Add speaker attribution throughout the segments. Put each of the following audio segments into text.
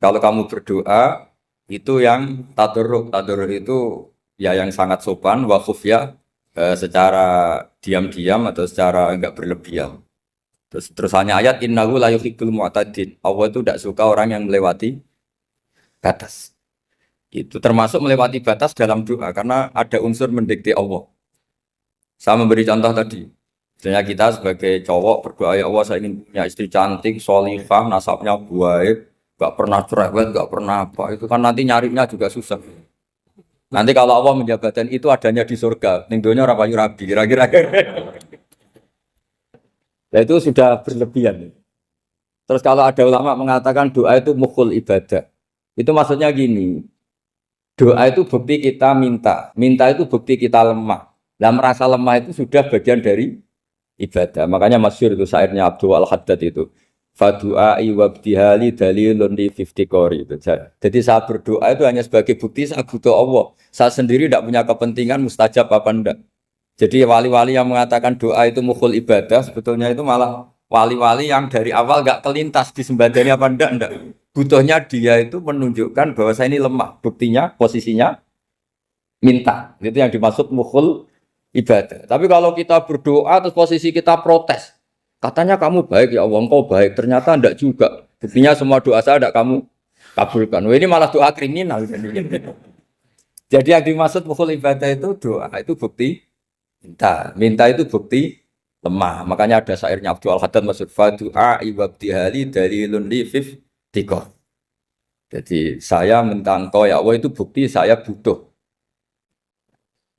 Speaker 1: Kalau kamu berdoa itu yang tadarruk. Tadarruk itu ya yang sangat sopan, wakuf ya secara diam-diam atau secara enggak berlebihan. Terus hanya ayat innahu la yuhibbul mu'tadin. Allah itu tidak suka orang yang melewati batas. Itu termasuk melewati batas dalam doa karena ada unsur mendikte Allah. Saya memberi contoh tadi. Misalnya kita sebagai cowok berdoa ya Allah saya ingin punya istri cantik, solihah, nasabnya baik, gak pernah cerewet, gak pernah apa. Itu kan nanti nyarinya juga susah. Nanti kalau Allah menjabatkan itu adanya di surga, ning donya ora payu rabi, kira-kira. Nah itu sudah berlebihan. Terus kalau ada ulama mengatakan doa itu mukhul ibadah. Itu maksudnya gini, doa itu bukti kita minta, minta itu bukti kita lemah. Nah merasa lemah itu sudah bagian dari ibadah. Makanya masyhur itu syairnya Abdul Al-Haddad itu. Fadu'ai wabtihali dalilun li kori itu. Jadi saya berdoa itu hanya sebagai bukti saya butuh Allah. Saya sendiri tidak punya kepentingan mustajab apa enggak. Jadi wali-wali yang mengatakan doa itu mukhul ibadah sebetulnya itu malah wali-wali yang dari awal enggak kelintas disembadani apa enggak. Butuhnya dia itu menunjukkan bahwa saya ini lemah. Buktinya posisinya minta. Itu yang dimaksud mukhul ibadah. Tapi kalau kita berdoa terus posisi kita protes. Katanya kamu baik ya Allah, engkau baik. Ternyata enggak juga. Buktinya semua doa saya enggak kamu kabulkan. Wah, ini malah doa kriminal. Jadi yang dimaksud mukhul ibadah itu doa itu bukti minta. Minta itu bukti lemah. Makanya ada syairnya Abdul Al-Haddad maksud fadu'a ibabtihali dalilun li tiko. Jadi saya minta engkau ya Allah itu bukti saya butuh.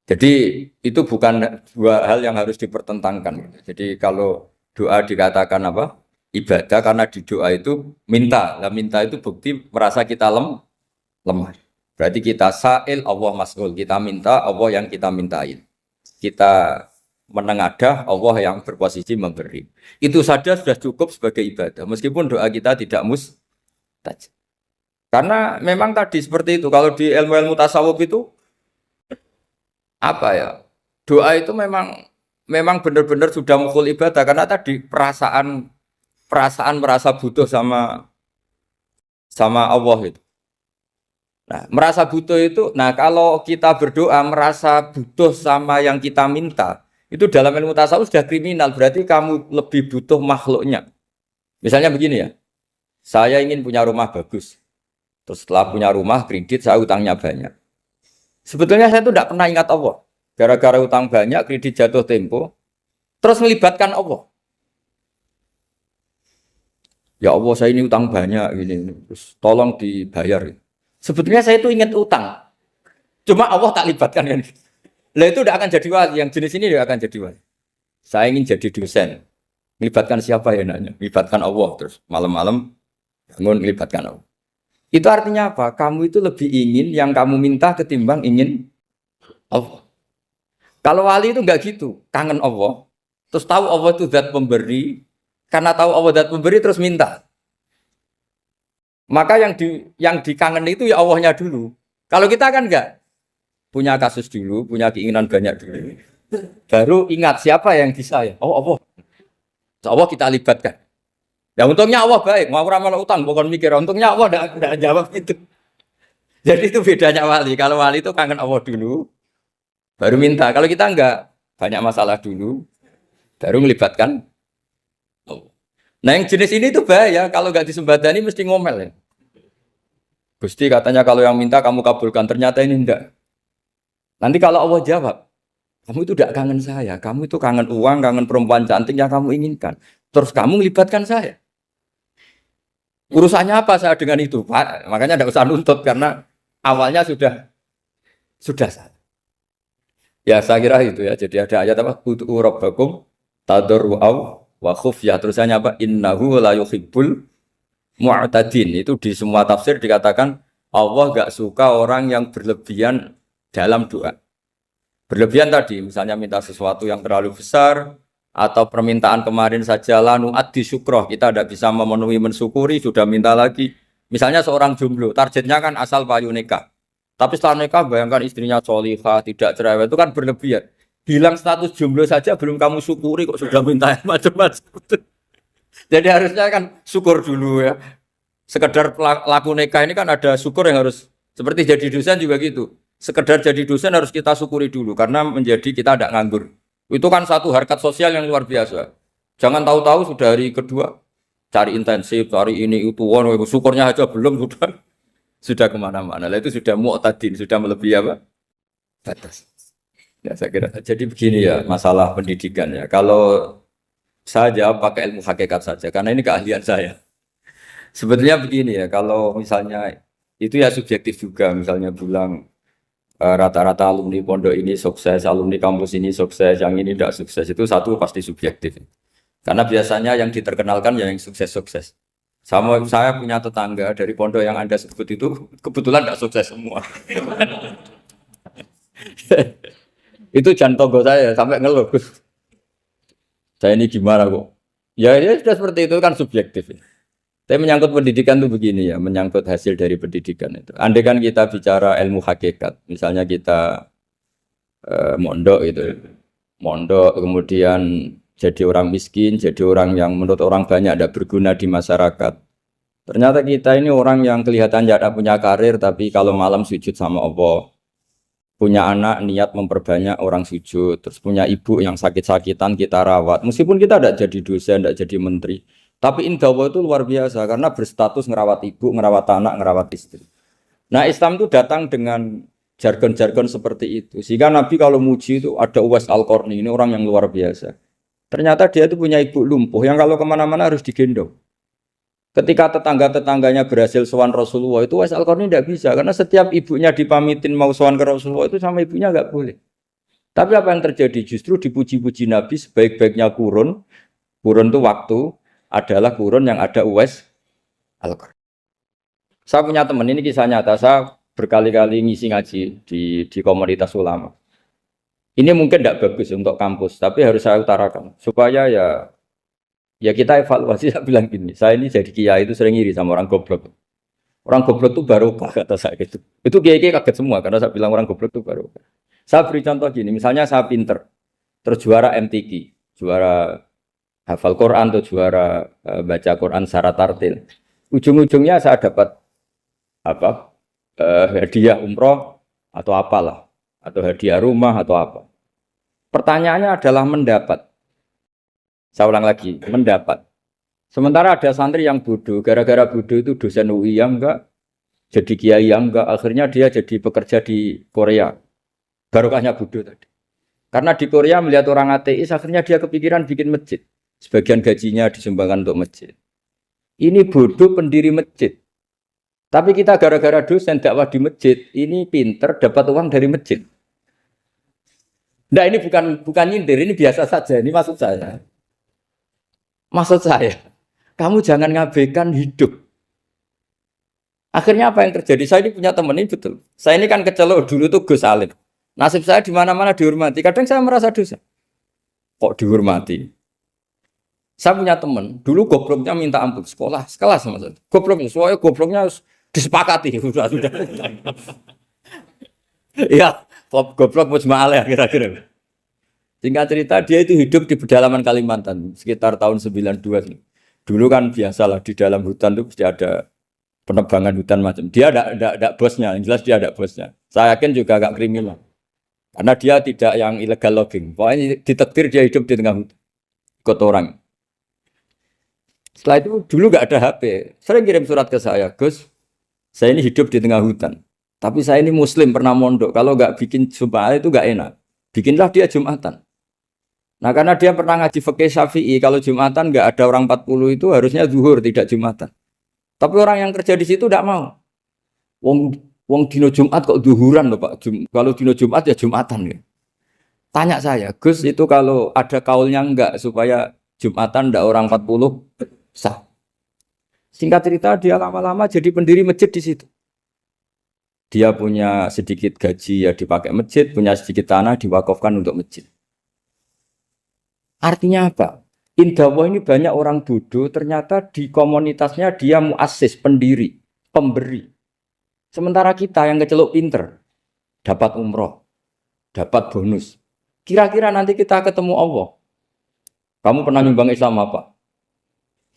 Speaker 1: Jadi itu bukan dua hal yang harus dipertentangkan. Jadi kalau doa dikatakan apa? Ibadah karena di doa itu minta. Nah, minta itu bukti merasa kita lemah. Berarti kita sa'il Allah mas'ul. Kita minta Allah yang kita mintain. Kita menengadah Allah yang berposisi memberi. Itu saja sudah cukup sebagai ibadah. Meskipun doa kita tidak mustajab. Karena memang tadi seperti itu. Kalau di ilmu-ilmu tasawuf itu apa ya? Doa itu memang benar-benar sudah mukul ibadah karena tadi perasaan merasa butuh sama Allah itu. Nah, merasa butuh itu, nah kalau kita berdoa merasa butuh sama yang kita minta, itu dalam ilmu tasawuf sudah kriminal, berarti kamu lebih butuh makhluknya. Misalnya begini ya, saya ingin punya rumah bagus, terus setelah punya rumah kredit saya utangnya banyak. Sebetulnya saya itu tidak pernah ingat Allah, gara-gara utang banyak, kredit jatuh tempo, terus melibatkan Allah. Ya Allah saya ini utang banyak, ini, terus tolong dibayar. Sebetulnya saya itu ingat utang. Cuma Allah tak libatkan kan. Lah itu tidak akan jadi wali. Yang jenis ini tidak akan jadi wali. Saya ingin jadi dosen. Melibatkan siapa ya nanya? Melibatkan Allah terus malam-malam bangun melibatkan Allah. Itu artinya apa? Kamu itu lebih ingin yang kamu minta ketimbang ingin Allah. Kalau wali itu enggak gitu, kangen Allah. Terus tahu Allah itu zat pemberi, karena tahu Allah zat pemberi terus minta. Maka yang dikangen itu ya Allahnya dulu. Kalau kita kan enggak punya kasus dulu, punya keinginan banyak dulu. Baru ingat siapa yang di saya. Oh Allah. Allah kita libatkan. Ya untungnya Allah baik, mau ramal utang bukan mikir. Untungnya Allah enggak jawab itu. Jadi itu bedanya wali. Kalau wali itu kangen Allah dulu, baru minta. Kalau kita enggak, banyak masalah dulu, baru melibatkan Allah. Nah yang jenis ini tuh bahaya. Kalau enggak disembadani mesti ngomel ya. Gusti katanya kalau yang minta kamu kabulkan, ternyata ini enggak. Nanti kalau Allah jawab, kamu itu tidak kangen saya, kamu itu kangen uang, kangen perempuan cantik yang kamu inginkan. Terus kamu melibatkan saya. Urusannya apa saya dengan itu, Pak? Makanya tidak usah nuntut karena awalnya sudah salah. Ya saya kira itu ya. Jadi ada ayat apa? Ud'u rabbakum tadarru'aw wa khufyah. Terusannya apa? Innahu la yuhibbul mu'tadin. Itu di semua tafsir dikatakan Allah enggak suka orang yang berlebihan dalam doa. Berlebihan tadi, misalnya minta sesuatu yang terlalu besar, atau permintaan kemarin saja lanu addi syukroh, kita tidak bisa memenuhi mensyukuri, sudah minta lagi. Misalnya seorang jomblo, targetnya kan asal payu nikah. Tapi setelah nikah, bayangkan istrinya solihah, tidak cerewet, itu kan berlebihan. Hilang status jomblo saja, belum kamu syukuri, kok sudah minta macam-macam. Jadi harusnya kan syukur dulu ya. Sekedar laku nikah ini kan ada syukur yang harus seperti jadi dosen juga gitu. Sekedar jadi dosen harus kita syukuri dulu karena menjadi kita tidak nganggur. Itu kan satu harkat sosial yang luar biasa. Jangan tahu-tahu sudah hari kedua cari intensif, cari ini itu, syukurnya aja belum sudah kemana-mana. Lah itu sudah mu'tadin, sudah melebihi apa? Batas. Ya saya kira. Jadi begini ya masalah pendidikan ya. Kalau saya jawab pakai ilmu hakikat saja karena ini keahlian saya. Sebetulnya begini ya, kalau misalnya itu ya subjektif juga, misalnya bilang rata-rata alumni pondok ini sukses, alumni kampus ini sukses, yang ini tidak sukses, itu satu pasti subjektif. Karena biasanya yang diterkenalkan ya yang sukses-sukses. Sama saya punya tetangga dari pondok yang Anda sebut itu kebetulan tidak sukses semua. Itu jantung saya sampai ngeluh. Saya ini gimana kok? Ya, ya sudah seperti itu kan subjektif. Tapi menyangkut pendidikan itu begini ya, menyangkut hasil dari pendidikan itu. Andai kan kita bicara ilmu hakikat, misalnya kita mondok gitu, mondok kemudian jadi orang miskin, jadi orang yang menurut orang banyak tidak berguna di masyarakat. Ternyata kita ini orang yang kelihatan tidak punya karir, tapi kalau malam sujud sama Allah, punya anak niat memperbanyak orang sujud, terus punya ibu yang sakit-sakitan kita rawat. Meskipun kita tidak jadi dosen, tidak jadi menteri. Tapi indah Allah itu luar biasa karena berstatus ngerawat ibu, ngerawat anak, ngerawat istri. Nah Islam itu datang dengan jargon-jargon seperti itu. Sehingga Nabi kalau muji itu ada Uwais Al-Qarni, ini orang yang luar biasa. Ternyata dia itu punya ibu lumpuh yang kalau kemana-mana harus digendong. Ketika tetangga-tetangganya berhasil sowan Rasulullah itu Uwais Al-Qarni tidak bisa. Karena setiap ibunya dipamitin mau sowan ke Rasulullah itu sama ibunya nggak boleh. Tapi apa yang terjadi? Justru dipuji-puji Nabi sebaik-baiknya kurun. Kurun itu waktu adalah kurun yang ada Uwais Al-Qarni. Saya punya teman, ini kisah nyata, saya berkali-kali ngisi ngaji di komunitas ulama. Ini mungkin tidak bagus untuk kampus, tapi harus saya utarakan supaya ya kita evaluasi. Saya bilang gini, saya ini jadi kiai itu sering iri sama orang goblok. Orang goblok itu barokah kata saya gitu. Itu kiai-kiai kaget semua karena saya bilang orang goblok itu barokah. Saya beri contoh gini, misalnya saya pinter, terus juara MTQ, juara hafal Quran atau juara baca Quran secara tartil. Ujung-ujungnya saya dapat apa? Hadiah umroh atau apalah, atau hadiah rumah atau apa. Pertanyaannya adalah mendapat. Saya ulang lagi, mendapat. Sementara ada santri yang bodoh, gara-gara bodoh itu dosen UI yang enggak, jadi kiai yang enggak, akhirnya dia jadi pekerja di Korea. Barokahnya bodoh tadi. Karena di Korea melihat orang ateis, akhirnya dia kepikiran bikin masjid. Sebagian gajinya disumbangkan untuk masjid. Ini bodoh pendiri masjid. Tapi kita gara-gara dosen dakwah di masjid, ini pinter dapat uang dari masjid. Nah ini bukan nyindir, ini biasa saja. Ini maksud saya. Maksud saya, kamu jangan ngabaikan hidup. Akhirnya apa yang terjadi? Saya ini punya teman ini betul. Saya ini kan kecelok dulu tuh Gus Alim. Nasib saya di mana-mana dihormati. Kadang saya merasa dosa. Kok dihormati? Saya punya teman, dulu gobloknya minta ampun sekolah, sekelas maksudnya. Gobloknya, soalnya gobloknya harus disepakati. Sudah. Iya, goblok mujma'al ya kira-kira. Singkat cerita, dia itu hidup di pedalaman Kalimantan, sekitar tahun 92. Dulu kan biasalah di dalam hutan itu pasti ada penebangan hutan macam. Dia ada bosnya, yang jelas dia ada bosnya. Saya yakin juga agak kriminal. Karena dia tidak yang illegal logging. Pokoknya ditakdir dia hidup di tengah hutan. Ikut orang. Setelah itu dulu nggak ada HP. Sering kirim surat ke saya, Gus, saya ini hidup di tengah hutan. Tapi saya ini muslim pernah mondok. Kalau nggak bikin Jumat itu nggak enak. Bikinlah dia Jumatan. Nah karena dia pernah ngaji fikih Syafi'i, kalau Jumatan nggak ada orang 40 itu harusnya zuhur tidak Jumatan. Tapi orang yang kerja di situ tidak mau. Wong dino Jumat kok zuhuran loh Pak. Kalau dino Jumat ya Jumatan ya. Tanya saya, Gus itu kalau ada kaulnya enggak supaya Jumatan ndak orang 40 sah. Singkat cerita dia lama-lama jadi pendiri masjid di situ. Dia punya sedikit gaji ya dipakai masjid, punya sedikit tanah diwakafkan untuk masjid. Artinya apa? Indawa ini banyak orang bodoh, ternyata di komunitasnya dia muassis, pendiri, pemberi. Sementara kita yang kecelok pinter, dapat umroh, dapat bonus. Kira-kira nanti kita ketemu Allah. Kamu pernah nyumbang Islam apa?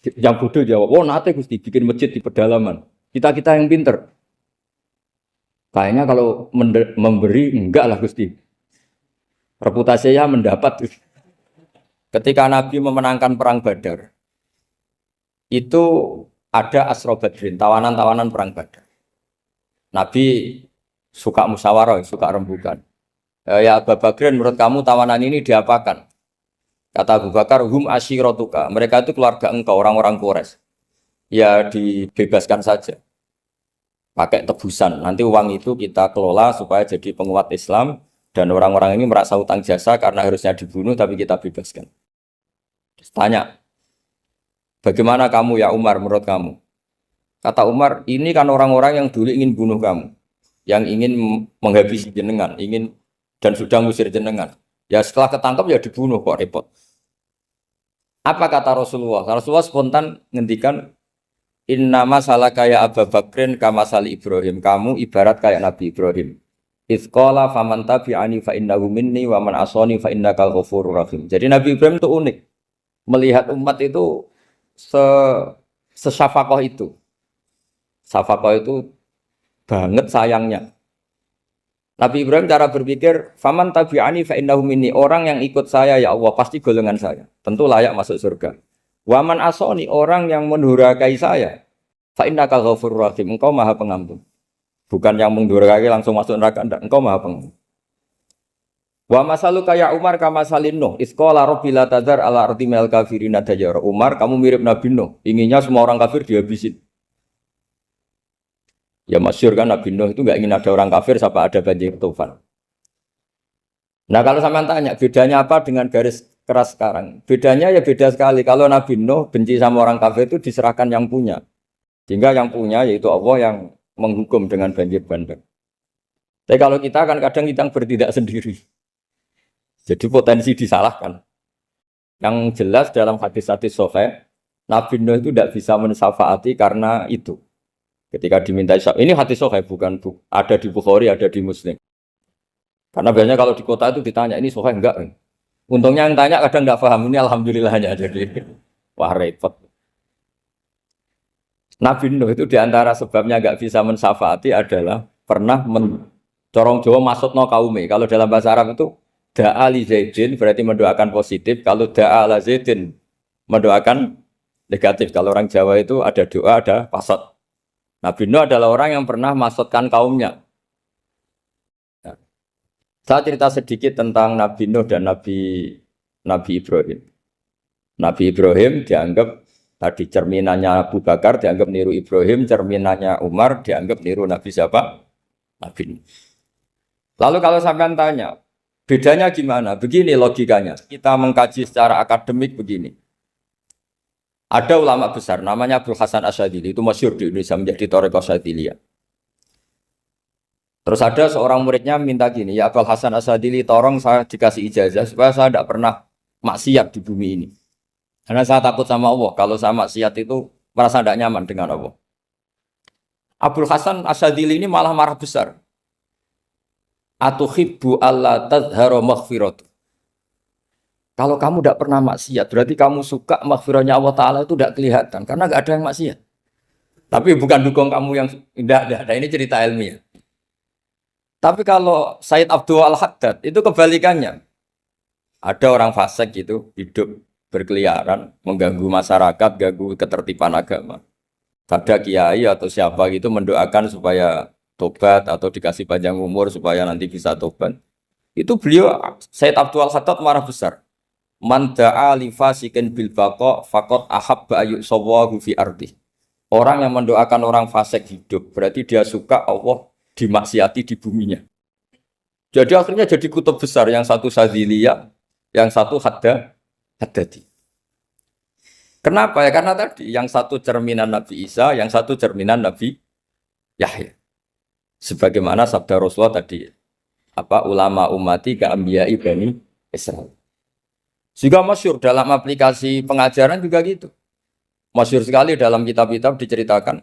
Speaker 1: Yang bodoh jawab, oh nate Gusti bikin masjid di pedalaman. Kita yang pinter. Kayaknya kalau memberi enggak lah Gusti. Reputasinya mendapat. Ketika Nabi memenangkan perang Badar, itu ada Asra Badrin, tawanan-tawanan perang Badar. Nabi suka musyawarah, suka rembukan. Ya Abu Bakrin, menurut kamu tawanan ini diapakan? Kata Abu Bakar, hum asyiratuka. Mereka itu keluarga engkau, orang-orang Quraisy. Ya dibebaskan saja. Pakai tebusan. Nanti uang itu kita kelola supaya jadi penguat Islam. Dan orang-orang ini merasa utang jasa karena harusnya dibunuh, tapi kita bebaskan. Terus tanya, bagaimana kamu ya Umar menurut kamu? Kata Umar, ini kan orang-orang yang dulu ingin bunuh kamu. Yang ingin menghabisi jenengan, ingin dan sudah ngusir jenengan. Ya setelah ketangkap ya dibunuh, kok repot. Apa kata Rasulullah? Rasulullah spontan ngendikan, inna masalah kayak Abu Bakrin kama sali Ibrahim. Kamu ibarat kayak Nabi Ibrahim. Izqala faman tabi'ani fa innahu minni wa man asani fa innakal ghafurur rahim. Jadi Nabi Ibrahim itu unik. Melihat umat itu sesyafakoh itu. Syafakoh itu banget sayangnya. Nabi Ibrahim cara berpikir, faman tabi'ani fa innahu minni. Orang yang ikut saya ya Allah pasti golongan saya. Tentu layak masuk surga. Wa man asani, orang yang mendurhakai saya, fa innakal ghafurur rahim. Engkau Maha Pengampun. Bukan yang mendurhakai langsung masuk neraka, enggak. Engkau Maha Pengampun. Wa masalu kaya Umar kama salin Nuh. Isqala rabbila tadzar ala ardi mil kafirina dajara. Umar, kamu mirip Nabi Nuh. Inginnya semua orang kafir dihabisin. Ya masyhur kan Nabi Nuh itu enggak ingin ada orang kafir sampai ada banjir tufan. Nah kalau sampean tanya bedanya apa dengan garis keras sekarang? Bedanya ya beda sekali. Kalau Nabi Nuh benci sama orang kafir itu diserahkan yang punya. Sehingga yang punya yaitu Allah yang menghukum dengan banjir bandang. Tapi kalau kita kan kadang kita bertindak sendiri. Jadi potensi disalahkan. Yang jelas dalam hadis-hadis sahih, Nabi Nuh itu tidak bisa mensyafaati karena itu. Ketika diminta syafaat, ini hadis sahih bukan ada di Bukhari, ada di Muslim. Karena biasanya kalau di kota itu ditanya ini sahih enggak? Untungnya yang tanya kadang enggak paham, ini alhamdulillahnya jadi wah repot. Nabi Nuh itu diantara sebabnya enggak bisa mensyafaati adalah pernah corong Jawa maksudno kaume. Kalau dalam bahasa Arab itu da'a li Zaidin berarti mendoakan positif. Kalau da'a la Zaidin mendoakan negatif. Kalau orang Jawa itu ada doa, ada pasot. Nabi Nuh adalah orang yang pernah maksudkan kaumnya. Nah, saya cerita sedikit tentang Nabi Nuh dan Nabi Ibrahim. Nabi Ibrahim dianggap tadi cerminannya Abu Bakar, dianggap niru Ibrahim, cerminannya Umar, dianggap niru Nabi siapa? Nabi Nuh. Lalu kalau sampean tanya, bedanya gimana? Begini logikanya. Kita mengkaji secara akademik begini. Ada ulama besar, namanya Abdul Hasan Asyadzili, itu masyhur di Indonesia menjadi Thariqah Asyadziliyah. Terus ada seorang muridnya minta gini, ya Abdul Hasan Asyadzili, tolong saya dikasih ijazah supaya saya tidak pernah maksiat di bumi ini. Karena saya takut sama Allah, kalau saya maksiat itu merasa tidak nyaman dengan Allah. Abdul Hasan Asyadzili ini malah marah besar. Atuhibbu alla tadhharu maghfiratu. Kalau kamu tidak pernah maksiat, berarti kamu suka maghfirahnya Allah Ta'ala itu tidak kelihatan. Karena tidak ada yang maksiat. Tapi bukan dukung kamu yang tidak. Ini cerita ilmiah. Tapi kalau Said Abdul Al-Haddad, itu kebalikannya. Ada orang fasik gitu, hidup berkeliaran, mengganggu masyarakat, ganggu ketertiban agama. Ada kiai atau siapa gitu mendoakan supaya tobat atau dikasih panjang umur supaya nanti bisa tobat. Itu beliau, Said Abdul Al-Haddad marah besar. Man da'a li fasikin bil baqa faqad ahabba ayu sawahu fi ardi. Orang yang mendoakan orang fasik hidup berarti dia suka Allah dimaksiati di buminya. Jadi akhirnya jadi kutub besar, yang satu Sadziliyah, yang satu Haddadi. Kenapa ya? Karena tadi yang satu cerminan Nabi Isa, yang satu cerminan Nabi Yahya. Sebagaimana sabda Rasulullah tadi, ulama ummati ka anbiya'i bani Israil. Juga masyhur dalam aplikasi pengajaran juga gitu. Masyhur sekali dalam kitab-kitab diceritakan.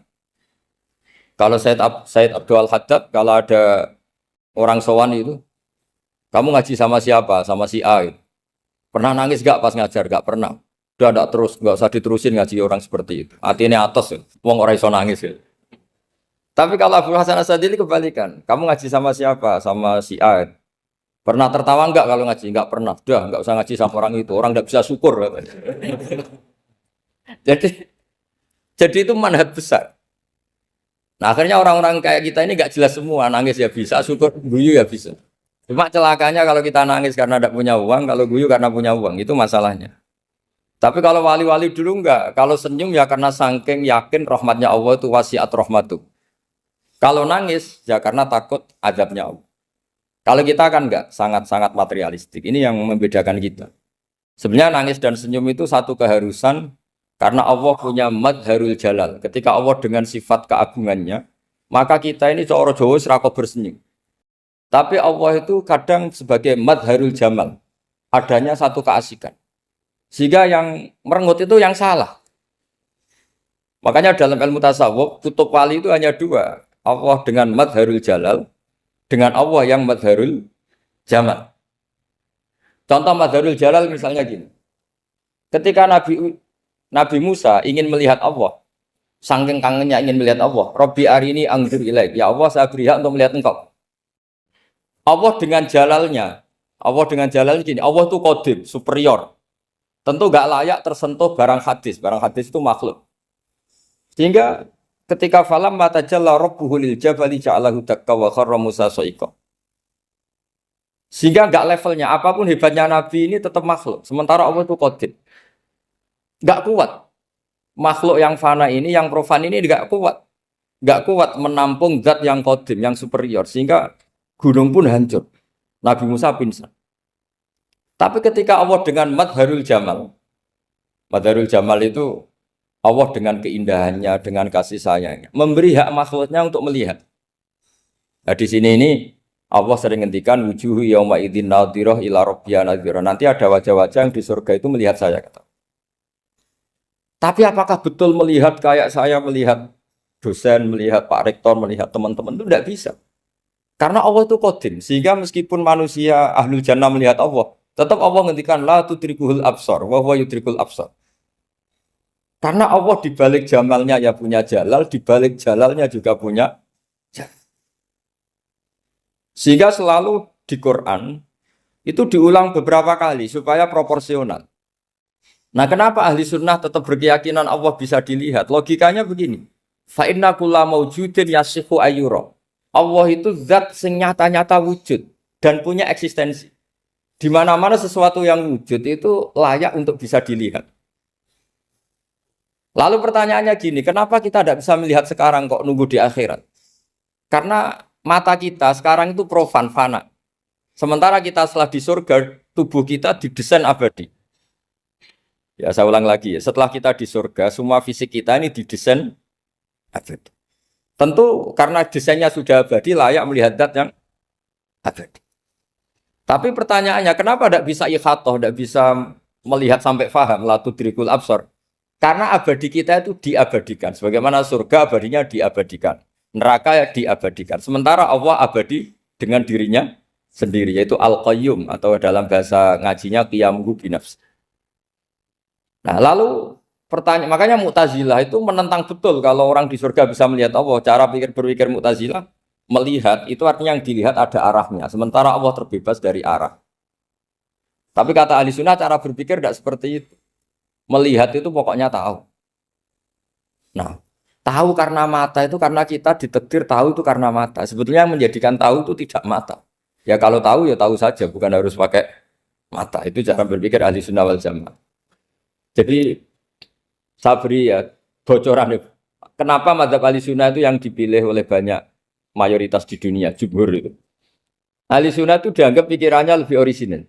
Speaker 1: Kalau Said Abdul Al-Haddad, kalau ada orang sowan itu, kamu ngaji sama siapa? Sama si A. Gitu. Pernah nangis gak pas ngajar? Gak pernah. Udah ndak terus, nggak usah diterusin ngaji orang seperti itu. Artinya atas ya, wong ora iso nangis ya. Tapi kalau Abu Hasan Asadili kebalikan, kamu ngaji sama siapa? Sama si A. Pernah tertawa enggak kalau ngaji? Enggak pernah. Udah, enggak usah ngaji sama orang itu. Orang enggak bisa syukur. jadi jadi itu manhaj besar. Nah, akhirnya orang-orang kayak kita ini enggak jelas semua. Nangis ya bisa, syukur, guyu ya bisa. Cuma celakanya kalau kita nangis karena tidak punya uang, kalau guyu karena punya uang, itu masalahnya. Tapi kalau wali-wali dulu enggak. Kalau senyum ya karena saking yakin rahmatnya Allah itu wasiat rahmatu. Kalau nangis ya karena takut azabnya Allah. Kalau kita kan enggak, sangat-sangat materialistik. Ini yang membedakan kita. Sebenarnya nangis dan senyum itu satu keharusan karena Allah punya madharul jalal. Ketika Allah dengan sifat keagungannya, maka kita ini seorang Jawa serako bersenyum. Tapi Allah itu kadang sebagai madharul jamal. Adanya satu keasikan. Sehingga yang merengut itu yang salah. Makanya dalam ilmu tasawuf, kutub wali itu hanya dua. Allah dengan madharul jalal, dengan Allah yang madharul jamal. Contoh madharul jalal misalnya gini. Ketika Nabi Musa ingin melihat Allah, saking kangennya ingin melihat Allah, Rabbi arini anzur ilaik, ya Allah saya beri hak untuk melihat engkau. Allah dengan jalalnya gini, Allah itu qadim, superior. Tentu gak layak tersentuh barang hadis itu makhluk. Sehingga ketika falam matajalla rabbuhu lil jabali ja'alahu dakka wa kharra Musa sa'iqa. Sehingga enggak levelnya apapun hebatnya Nabi ini tetap makhluk. Sementara Allah itu qadir. Enggak kuat. Makhluk yang fana ini, yang profan ini enggak kuat. Enggak kuat menampung zat yang qadim, yang superior. Sehingga gunung pun hancur. Nabi Musa pingsan. Tapi ketika Allah dengan madharul jamal itu Allah dengan keindahannya, dengan kasih sayangnya, memberi hak makhluknya untuk melihat. Nah di sini ini Allah sering ngendikan wujuhu yauma idzin nadhirah ila rabbiha nadhirah. Nanti ada wajah-wajah yang di surga itu melihat saya kata. Tapi apakah betul melihat kayak saya melihat dosen, melihat Pak Rektor, melihat teman-teman itu tidak bisa. Karena Allah itu qadim, sehingga meskipun manusia ahlul jannah melihat Allah, tetap Allah ngendikan la tudrikuhul absar wa huwa yudrikul absar. Karena Allah di balik jamalnya ya punya jalal, di balik jalalnya juga punya jalal. Sehingga selalu di Quran itu diulang beberapa kali supaya proporsional. Nah, kenapa ahli sunnah tetap berkeyakinan Allah bisa dilihat? Logikanya begini. Fa inna kulla maujudin yasihu ayyura. Allah itu zat sing nyata-nyata wujud dan punya eksistensi. Di mana-mana sesuatu yang wujud itu layak untuk bisa dilihat. Lalu pertanyaannya gini, kenapa kita tidak bisa melihat sekarang kok nunggu di akhirat? Karena mata kita sekarang itu profan, fana. Sementara kita setelah di surga, tubuh kita didesain abadi. Ya saya ulang lagi ya, setelah kita di surga, semua fisik kita ini didesain abadi. Tentu karena desainnya sudah abadi, layak melihat zat yang abadi. Tapi pertanyaannya, kenapa tidak bisa ikhatoh, tidak bisa melihat sampai faham, la tudrikul absar? Karena abadi kita itu diabadikan. Sebagaimana surga abadinya diabadikan. Neraka ya diabadikan. Sementara Allah abadi dengan dirinya sendiri. Yaitu Al-Qayyum. Atau dalam bahasa ngajinya Qiyamuhu binafs. Nah lalu pertanyaan. Makanya Mu'tazilah itu menentang betul. Kalau orang di surga bisa melihat Allah. Cara berpikir Mu'tazilah. Melihat itu artinya yang dilihat ada arahnya. Sementara Allah terbebas dari arah. Tapi kata ahli sunnah cara berpikir tidak seperti itu. Melihat itu pokoknya tahu. Nah, tahu karena mata itu karena kita ditakdir tahu itu karena mata. Sebetulnya yang menjadikan tahu itu tidak mata. Ya kalau tahu ya tahu saja, bukan harus pakai mata. Itu cara berpikir ahli sunnah wal jamaah. Jadi saya beri ya bocoran. Kenapa mazhab ahli sunnah itu yang dipilih oleh banyak mayoritas di dunia, jumhur itu. Ahli sunnah itu dianggap pikirannya lebih orisinal.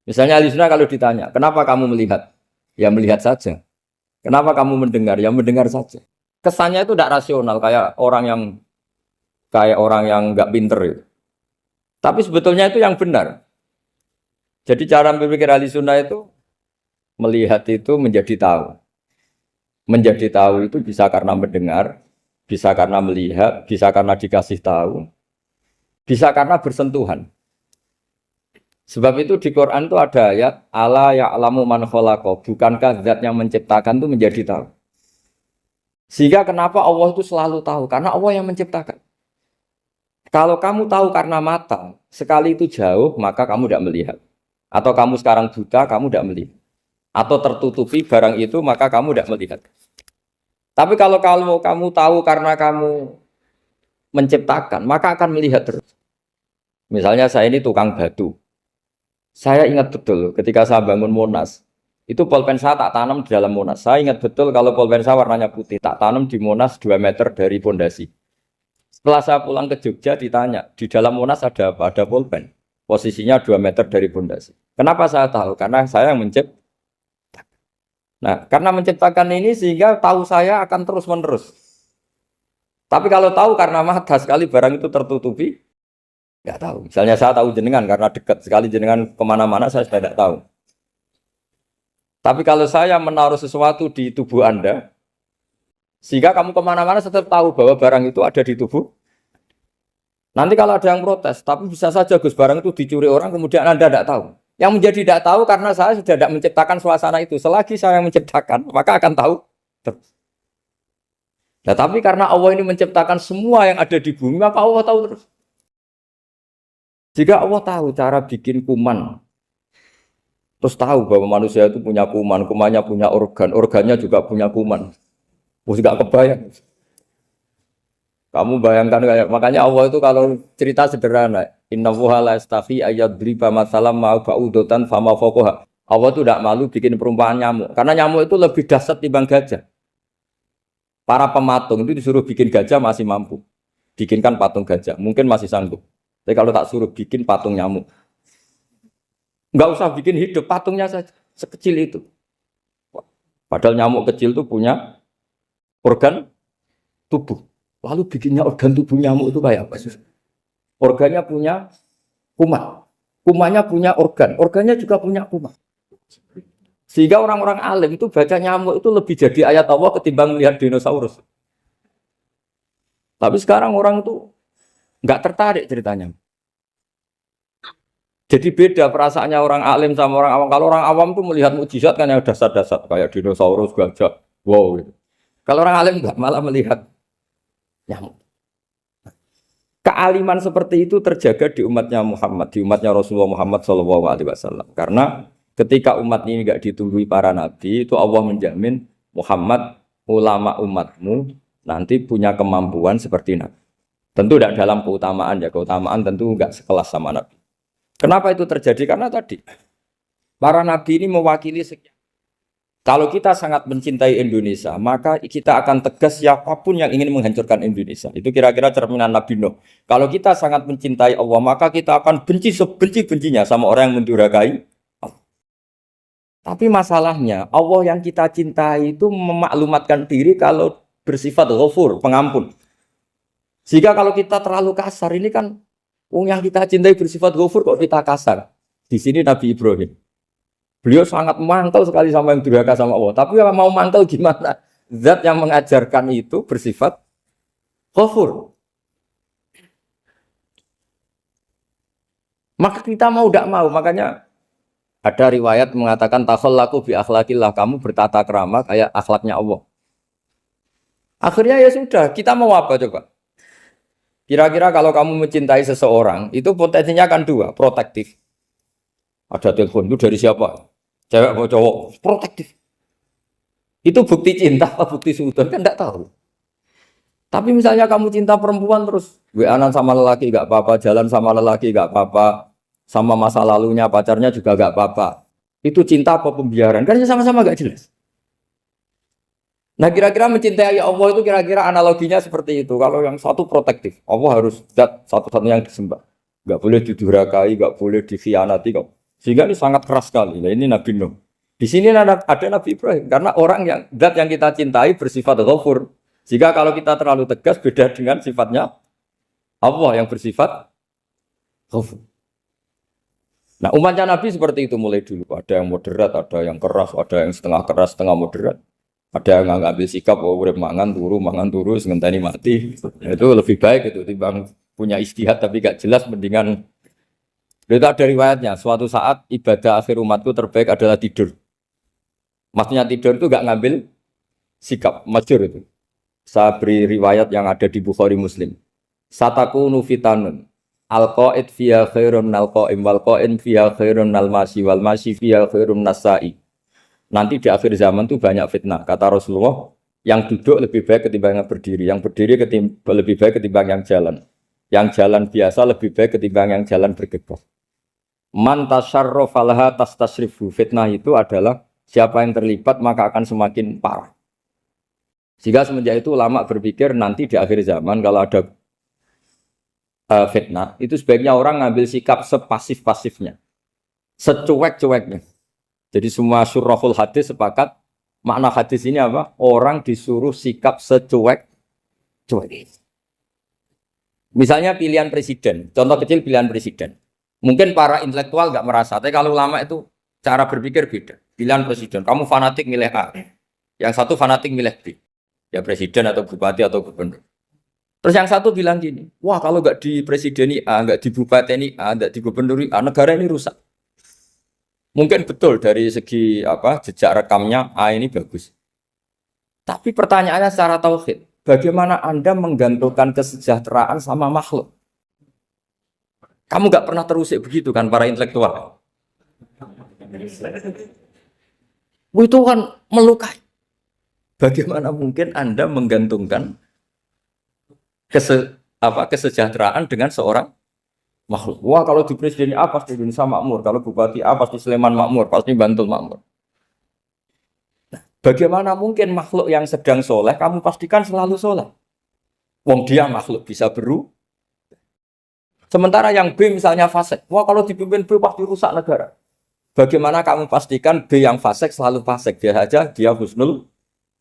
Speaker 1: Misalnya ahli sunnah kalau ditanya, kenapa kamu melihat? Ya melihat saja. Kenapa kamu mendengar? Ya mendengar saja. Kesannya itu tidak rasional kayak orang yang nggak pinter itu. Tapi sebetulnya itu yang benar. Jadi cara berpikir ahli sunnah itu melihat itu menjadi tahu. Menjadi tahu itu bisa karena mendengar, bisa karena melihat, bisa karena dikasih tahu, bisa karena bersentuhan. Sebab itu di Quran itu ada ayat ala ya'lamu man khalaqa, bukankah zat yang menciptakan itu menjadi tahu. Sehingga kenapa Allah itu selalu tahu? Karena Allah yang menciptakan. Kalau kamu tahu karena mata, sekali itu jauh, maka kamu tidak melihat. Atau kamu sekarang buta, kamu tidak melihat. Atau tertutupi barang itu, maka kamu tidak melihat. Tapi kalau kamu tahu karena kamu menciptakan, maka akan melihat terus. Misalnya saya ini tukang batu. Saya ingat betul ketika saya bangun Monas, itu pulpen saya tak tanam di dalam Monas. Saya ingat betul kalau pulpen saya warnanya putih, tak tanam di Monas 2 meter dari pondasi. Setelah saya pulang ke Jogja ditanya, di dalam Monas ada apa? Ada pulpen. Posisinya 2 meter dari pondasi. Kenapa saya tahu? Karena saya yang menciptakan. Nah, karena menciptakan ini sehingga tahu saya akan terus-menerus. Tapi kalau tahu karena mata sekali barang itu tertutupi, nggak tahu. Misalnya saya tahu jenengan karena dekat sekali jenengan kemana-mana saya sudah tidak tahu. Tapi kalau saya menaruh sesuatu di tubuh Anda, sehingga kamu kemana-mana tetap tahu bahwa barang itu ada di tubuh. Nanti kalau ada yang protes, tapi bisa saja Gus barang itu dicuri orang kemudian Anda tidak tahu. Yang menjadi tidak tahu karena saya sudah tidak menciptakan suasana itu. Selagi saya yang menciptakan, maka akan tahu terus. Nah, tapi karena Allah ini menciptakan semua yang ada di bumi, maka Allah tahu terus. Jika Allah tahu cara bikin kuman, terus tahu bahwa manusia itu punya kuman, kumannya punya organ, organnya juga punya kuman. Terus gak kebayang. Kamu bayangkan kayak makanya Allah itu kalau cerita sederhana, innallaha la yastahi ayyadriba matsalam ma ba'udatan fama fawqaha. Allah itu tidak malu bikin perumpamaan nyamuk, karena nyamuk itu lebih dahsyat dibanding gajah. Para pematung itu disuruh bikin gajah masih mampu. Bikinkan patung gajah, mungkin masih sanggup. Tapi kalau tak suruh bikin patung nyamuk, nggak usah bikin hidup, patungnya saja sekecil itu. Padahal nyamuk kecil itu punya organ tubuh. Lalu bikinnya organ tubuh nyamuk itu kayak apa? Organnya punya kuman. Kumannya punya organ. Organnya juga punya kuman. Sehingga orang-orang alim itu baca nyamuk itu lebih jadi ayat Allah ketimbang melihat dinosaurus. Tapi sekarang orang itu nggak tertarik ceritanya. Jadi beda perasaannya orang alim sama orang awam. Kalau orang awam tuh melihat mukjizat kan yang dasar-dasar kayak dinosaurus, gajah, wow gitu. Kalau orang alim nggak, malah melihat nyamuk. Kealiman seperti itu terjaga di umatnya Muhammad, di umatnya Rasulullah Muhammad SAW. Karena ketika umat ini nggak ditunggui para nabi, itu Allah menjamin Muhammad, ulama umatmu nanti punya kemampuan seperti nabi. Tentu tidak dalam keutamaan ya, keutamaan tentu nggak sekelas sama nabi. Kenapa itu terjadi? Karena tadi para nabi ini mewakili sekian. Kalau kita sangat mencintai Indonesia, maka kita akan tegas siapapun yang ingin menghancurkan Indonesia. Itu kira-kira cerminan Nabi Nuh. Kalau kita sangat mencintai Allah, maka kita akan benci sebenci-bencinya sama orang yang mendurhakai Allah. Tapi masalahnya, Allah yang kita cintai itu memaklumatkan diri kalau bersifat ghafur, pengampun. Jika kalau kita terlalu kasar, ini kan yang kita cintai bersifat ghafur kok kita kasar. Di sini Nabi Ibrahim. Beliau sangat mangkel sekali sama yang durhaka sama Allah. Tapi mau mangkel gimana? Zat yang mengajarkan itu bersifat ghafur. Maka kita mau tidak mau. Makanya ada riwayat mengatakan takhallaku bi akhlaqillah. Kamu bertata krama kayak akhlaknya Allah. Akhirnya ya sudah. Kita mau apa coba? Kira-kira kalau kamu mencintai seseorang, itu potensinya kan dua. Protektif. Ada telepon, itu dari siapa? Cewek atau cowok, protektif. Itu bukti cinta apa bukti suudon kan tidak tahu. Tapi misalnya kamu cinta perempuan terus WA-an sama lelaki nggak apa-apa, jalan sama lelaki nggak apa-apa, sama masa lalunya pacarnya juga nggak apa-apa. Itu cinta apa pembiaran? Kan sama-sama nggak jelas. Nah kira-kira mencintai Allah itu kira-kira analoginya seperti itu. Kalau yang satu protektif, Allah harus zat satu-satunya yang disembah. Nggak boleh didurhakai, nggak boleh dikhianati kok. Sehingga ini sangat keras sekali. Nah, ini Nabi Nuh. Di sini ada Nabi Ibrahim. Karena orang yang zat yang kita cintai bersifat ghafur. Jika kalau kita terlalu tegas beda dengan sifatnya Allah yang bersifat ghafur. Nah umatnya Nabi seperti itu mulai dulu. Ada yang moderat, ada yang keras, ada yang setengah keras, setengah moderat. Ada yang ngambil sikap, oh urip mangan turu, ngenteni mati. Itu lebih baik itu timbang punya istihad tapi gak jelas mendingan Itu ada riwayatnya, suatu saat ibadah akhir umatku terbaik adalah tidur. Maksudnya tidur itu gak ngambil sikap, masyhur itu. Saya beri riwayat yang ada di Bukhari Muslim. Satakunu fitanun. Al-qa'id fiha khairun nal qa'im wal qa'in fiha khairun nal masyi wal masyi fiha khairun nasai. Nanti di akhir zaman itu banyak fitnah. Kata Rasulullah, yang duduk lebih baik ketimbang yang berdiri. Yang berdiri lebih baik ketimbang yang jalan. Yang jalan biasa lebih baik ketimbang yang jalan bergegas. Man tasyarrafa laha tastasrifu. Fitnah itu adalah siapa yang terlibat maka akan semakin parah. Sehingga semenjak itu ulama berpikir nanti di akhir zaman kalau ada fitnah, itu sebaiknya orang ngambil sikap sepasif-pasifnya, secuek-cueknya. Jadi semua syurahul hadis sepakat makna hadis ini apa? Orang disuruh sikap secuek-cuek. Misalnya pilihan presiden, contoh kecil pilihan presiden. Mungkin para intelektual nggak merasa, tapi kalau ulama itu cara berpikir beda. Pilihan presiden, kamu fanatik milih A, yang satu fanatik milih B. Ya presiden atau bupati atau gubernur. Terus yang satu bilang gini, wah kalau nggak di presiden A, nggak di bupati A, nggak di gubernur A, negara ini rusak. Mungkin betul dari segi apa jejak rekamnya A ini bagus. Tapi pertanyaannya secara tauhid, bagaimana Anda menggantungkan kesejahteraan sama makhluk? Kamu nggak pernah terusik begitu kan para intelektual? Itu kan melukai. Bagaimana mungkin Anda menggantungkan kesejahteraan dengan seorang makhluk? Wah kalau di presiden A pasti Indonesia makmur, kalau bupati A pasti Sleman makmur, pasti Bantul makmur. Nah, bagaimana mungkin makhluk yang sedang soleh kamu pastikan selalu soleh? Wong dia makhluk bisa beru. Sementara yang B misalnya fasik, wah kalau dipimpin B pasti rusak negara. Bagaimana kamu pastikan B yang fasik selalu fasik? Dia saja dia husnul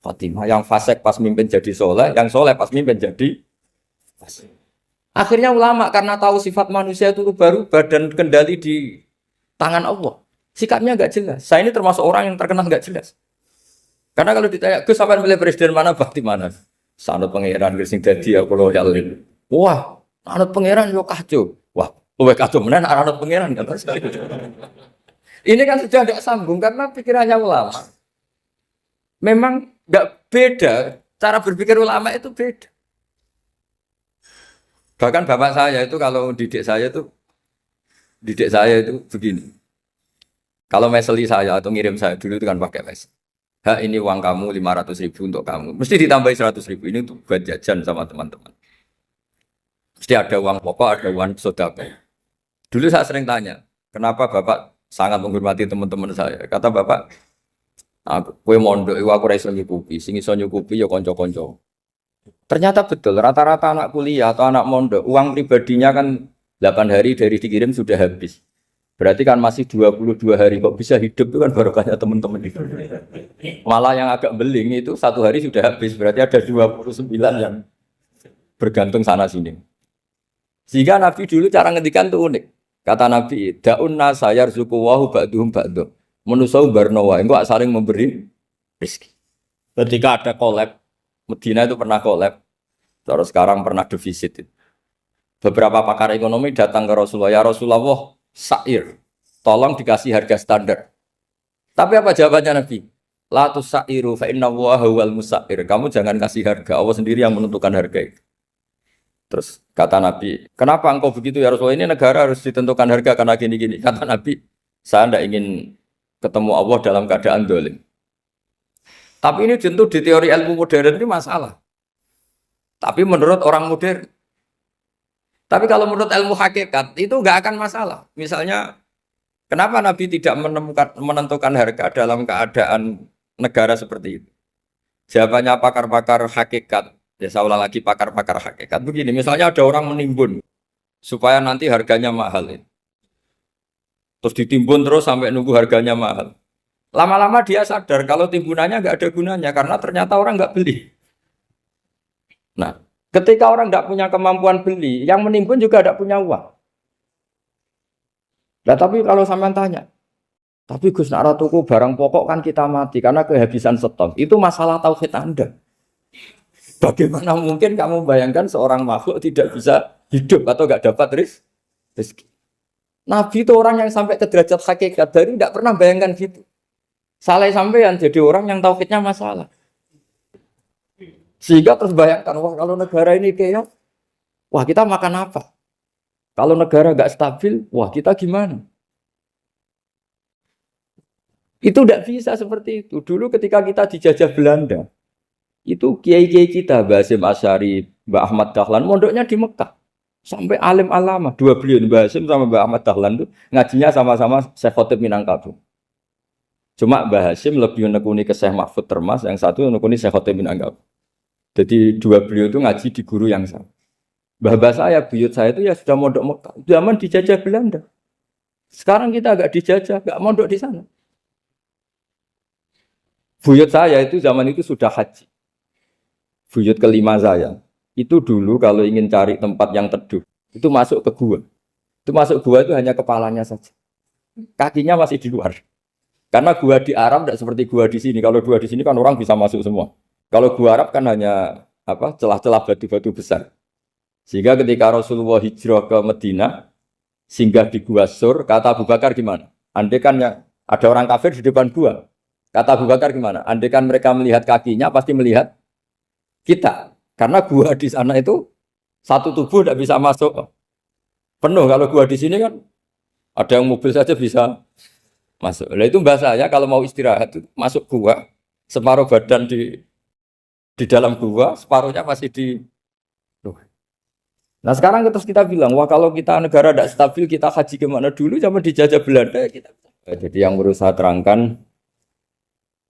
Speaker 1: Fatimah, yang fasik pas mimpin jadi soleh, yang soleh pas mimpin jadi fasik. Akhirnya ulama karena tahu sifat manusia itu baru badan kendali di tangan Allah. Sikapnya nggak jelas. Saya ini termasuk orang yang terkenal nggak jelas. Karena kalau ditanya, Gus sampean milih presiden mana, bakti mana? Sanut pangeran sing dadi aku loyal. Wah, anut pangeran yo kacau. Wah, luwih kacau menan anut pangeran kata saya. Ini kan sudah tidak sambung karena pikirannya ulama. Memang nggak beda, cara berpikir ulama itu beda. Bahkan bapak saya itu kalau didik saya itu begini. Kalau meseli saya atau ngirim saya dulu itu kan pakai mesel. Ini uang kamu 500.000 untuk kamu. Mesti ditambahi 100.000 ini untuk buat jajan sama teman-teman. Mesti ada uang pokok, ada uang sodako. Dulu saya sering tanya, kenapa bapak sangat menghormati teman-teman saya? Kata bapak, kue mondok, aku raiso nyukupi, sing iso nyukupi ya konco-konco. Ternyata betul, rata-rata anak kuliah atau anak mondok, uang pribadinya kan 8 hari dari dikirim sudah habis. Berarti kan masih 22 hari, kok bisa hidup itu kan barokahnya teman-teman itu. Malah yang agak beling itu 1 hari sudah habis, berarti ada 29 yang bergantung sana-sini. Sehingga Nabi dulu cara ngendikan itu unik. Kata Nabi, da'un nasayar zuku wahu ba'duhum ba'duh. Menusau barnawa, enggak saling memberi rezeki. Ketika ada collab, Medina itu pernah collab, terus sekarang pernah defisit. Beberapa pakar ekonomi datang ke Rasulullah, ya Rasulullah, sa'ir, tolong dikasih harga standar. Tapi apa jawabannya Nabi? La tusairu fa inna Allaha wal musair. Kamu jangan kasih harga, Allah sendiri yang menentukan harga itu. Terus kata Nabi, kenapa engkau begitu ya Rasulullah? Ini negara harus ditentukan harga karena gini-gini. Kata Nabi, saya tidak ingin ketemu Allah dalam keadaan dolim. Tapi ini tentu di teori ilmu modern ini masalah. Tapi menurut orang modern. Tapi kalau menurut ilmu hakikat itu nggak akan masalah. Misalnya, kenapa Nabi tidak menentukan harga dalam keadaan negara seperti itu? Jawabannya pakar-pakar hakikat. Ya saya ulang lagi pakar-pakar hakikat. Begini, misalnya ada orang menimbun supaya nanti harganya mahal. Terus ditimbun terus sampai nunggu harganya mahal. Lama-lama dia sadar kalau timbunannya nggak ada gunanya karena ternyata orang nggak beli. Nah, ketika orang nggak punya kemampuan beli, yang menimbun juga tidak punya uang. Nah, tapi kalau sampean tanya, tapi Gus nak tuku barang pokok kan kita mati karena kehabisan stok. Itu masalah tauhid Anda. Bagaimana mungkin kamu bayangkan seorang makhluk tidak bisa hidup atau nggak dapat rezeki? Nabi itu orang yang sampai ke derajat hakikat dari tidak pernah bayangkan gitu. Salah sampean jadi orang yang tauhidnya masalah. Sehingga terus bayangkan, wah kalau negara ini kayak, wah kita makan apa? Kalau negara nggak stabil, wah kita gimana? Itu tidak bisa seperti itu. Dulu ketika kita dijajah Belanda, itu kiai-kiai kita, Mbah Hasyim Asy'ari, Mbah Ahmad Dahlan, mondoknya di Mekah. Sampai alim alama, dua beliau, Mbah Hasyim sama Mbah Ahmad Dahlan itu ngajinya sama-sama Syekh Khotib Minangkabau. Cuma Mbah Hasyim lebih menekuni ke Syekh Mahfud Termas, yang satu menekuni Syekh Khotib Minangkabau. Jadi dua beliau itu ngaji di guru yang sama. Mbah saya, buyut saya itu ya sudah mondok Mekah. Zaman dijajah Belanda. Sekarang kita agak dijajah, agak mondok di sana. Buyut saya itu zaman itu sudah haji. Buyut kelima saya. Itu dulu kalau ingin cari tempat yang teduh, itu masuk ke gua. Itu masuk gua itu hanya kepalanya saja. Kakinya masih di luar. Karena gua di Arab tidak seperti gua di sini. Kalau gua di sini kan orang bisa masuk semua. Kalau gua Arab kan hanya celah-celah batu-batu besar. Sehingga ketika Rasulullah hijrah ke Madinah, singgah di gua Sur, kata Abu Bakar gimana? Andai kan ada orang kafir di depan gua. Kata Abu Bakar gimana? Andai kan mereka melihat kakinya, pasti melihat kita. Karena gua di sana itu satu tubuh tidak bisa masuk penuh. Kalau gua di sini kan ada yang mobil saja bisa masuk. Nah itu bahasanya kalau mau istirahat itu masuk gua, separuh badan di dalam gua, separuhnya masih di. Nah sekarang terus kita bilang, wah kalau kita negara tidak stabil, kita haji kemana dulu? Zaman dijajah Belanda ya kita. Jadi yang berusaha terangkan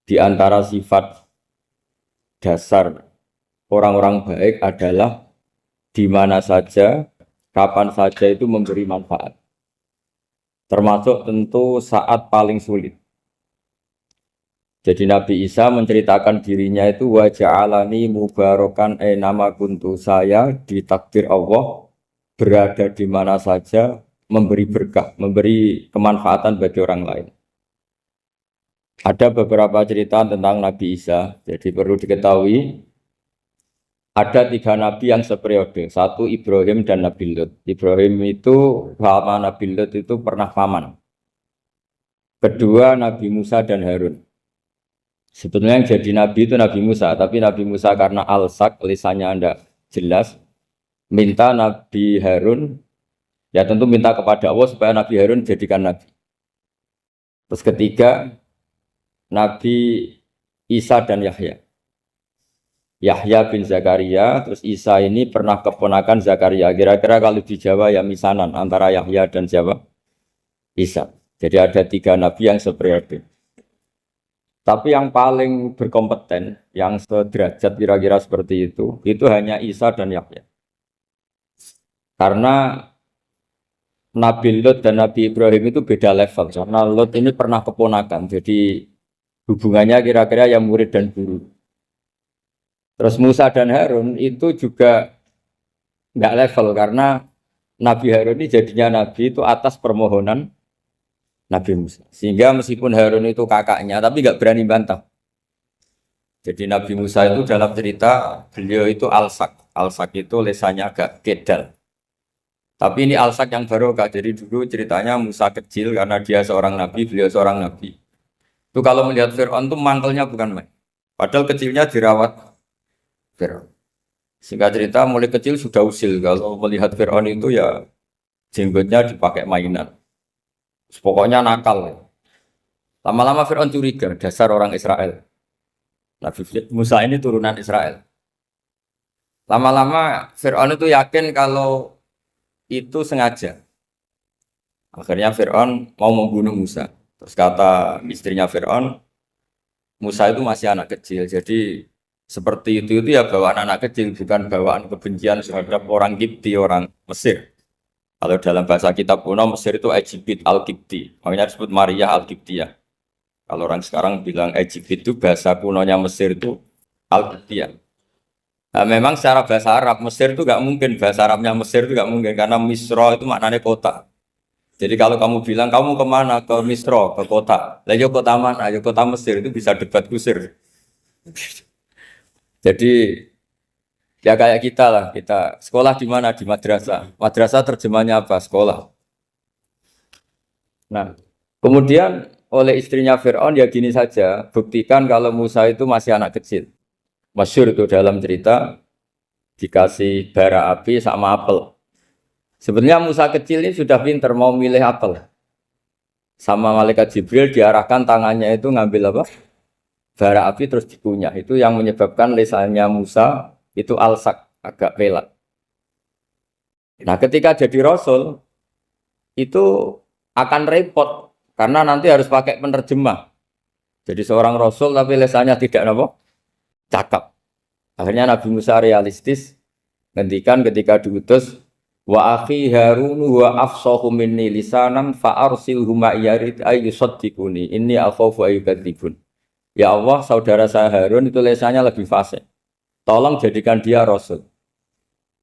Speaker 1: di antara sifat dasar orang-orang baik adalah di mana saja, kapan saja itu memberi manfaat. Termasuk tentu saat paling sulit. Jadi Nabi Isa menceritakan dirinya itu wa ja'alani mubarakan nama kuntu, saya ditakdir Allah berada di mana saja memberi berkah, memberi kemanfaatan bagi orang lain. Ada beberapa cerita tentang Nabi Isa, jadi perlu diketahui ada 3 nabi yang seperiode, satu Ibrahim dan Nabi Lut. Ibrahim itu sama Nabi Lut itu pernah paman. Kedua Nabi Musa dan Harun. Sebetulnya yang jadi nabi itu Nabi Musa, tapi Nabi Musa karena alsak, lisannya anda jelas, minta Nabi Harun, ya tentu minta kepada Allah supaya Nabi Harun jadikan nabi. Terus ketiga, Nabi Isa dan Yahya. Yahya bin Zakaria, terus Isa ini pernah keponakan Zakaria. Kira-kira kalau di Jawa ya misanan antara Yahya dan siapa? Isa. Jadi ada 3 nabi yang seperiode. Tapi yang paling berkompeten, yang sederajat kira-kira seperti itu hanya Isa dan Yahya. Karena Nabi Lut dan Nabi Ibrahim itu beda level. Karena Lut ini pernah keponakan, jadi hubungannya kira-kira yang murid dan guru. Terus Musa dan Harun itu juga nggak level, karena Nabi Harun ini jadinya Nabi itu atas permohonan Nabi Musa. Sehingga meskipun Harun itu kakaknya, tapi nggak berani bantah. Jadi Nabi Musa itu dalam cerita, beliau itu alsak. Alsak itu lesannya agak kedal. Tapi ini alsak yang barokah. Jadi dulu ceritanya Musa kecil, karena dia seorang Nabi, beliau seorang Nabi. Itu kalau melihat Fir'aun itu mangkelnya bukan main. Padahal kecilnya dirawat Fir'aun. Singkat cerita mulai kecil sudah usil. Kalau melihat Fir'aun itu ya jenggotnya dipakai mainan. Pokoknya nakal. Lama-lama Fir'aun curiga, dasar orang Israel. Nabi Musa ini turunan Israel. Lama-lama Fir'aun itu yakin kalau itu sengaja. Akhirnya Fir'aun mau membunuh Musa. Terus kata istrinya Fir'aun, Musa itu masih anak kecil. Jadi seperti itu ya bawaan anak kecil, bukan bawaan kebencian terhadap orang Kipti, orang Mesir. Kalau dalam bahasa kitab kuno Mesir itu Egypt Al-Kipti, makanya disebut Maria Al-Kiptiyah. Kalau orang sekarang bilang Egypt itu bahasa kunonya Mesir itu Al-Kiptiyah. Nah, memang secara bahasa Arab Mesir itu nggak mungkin, bahasa Arabnya Mesir itu nggak mungkin karena Misro itu maknanya kota. Jadi kalau kamu bilang kamu kemana, ke Misro, ke kota, lah kota mana? Ya kota Mesir, itu bisa debat kusir. Jadi ya kayak kita lah, kita sekolah di mana? Di madrasah. Madrasah terjemahnya apa? Sekolah. Nah, kemudian oleh istrinya Fir'aun ya gini saja, buktikan kalau Musa itu masih anak kecil. Masyhur itu dalam cerita dikasih bara api sama apel. Sebenarnya Musa kecil ini sudah pinter mau milih apel. Sama malaikat Jibril diarahkan tangannya itu ngambil apa? Bara api terus dikunyah. Itu yang menyebabkan lisannya Musa itu alsak, agak pelat. Nah, ketika jadi rasul itu akan repot karena nanti harus pakai penerjemah. Jadi seorang rasul tapi lisannya tidak apa? Cakap. Akhirnya Nabi Musa realistis ngendikan ketika diutus wa akhi Harun wa afsahu minni lisanan fa arsilhu ma'iyarid ayyusaddiquni inni akhafu ayyukadzibun. Ya Allah, saudara saya Harun itu lisannya lebih fasih. Tolong jadikan dia rasul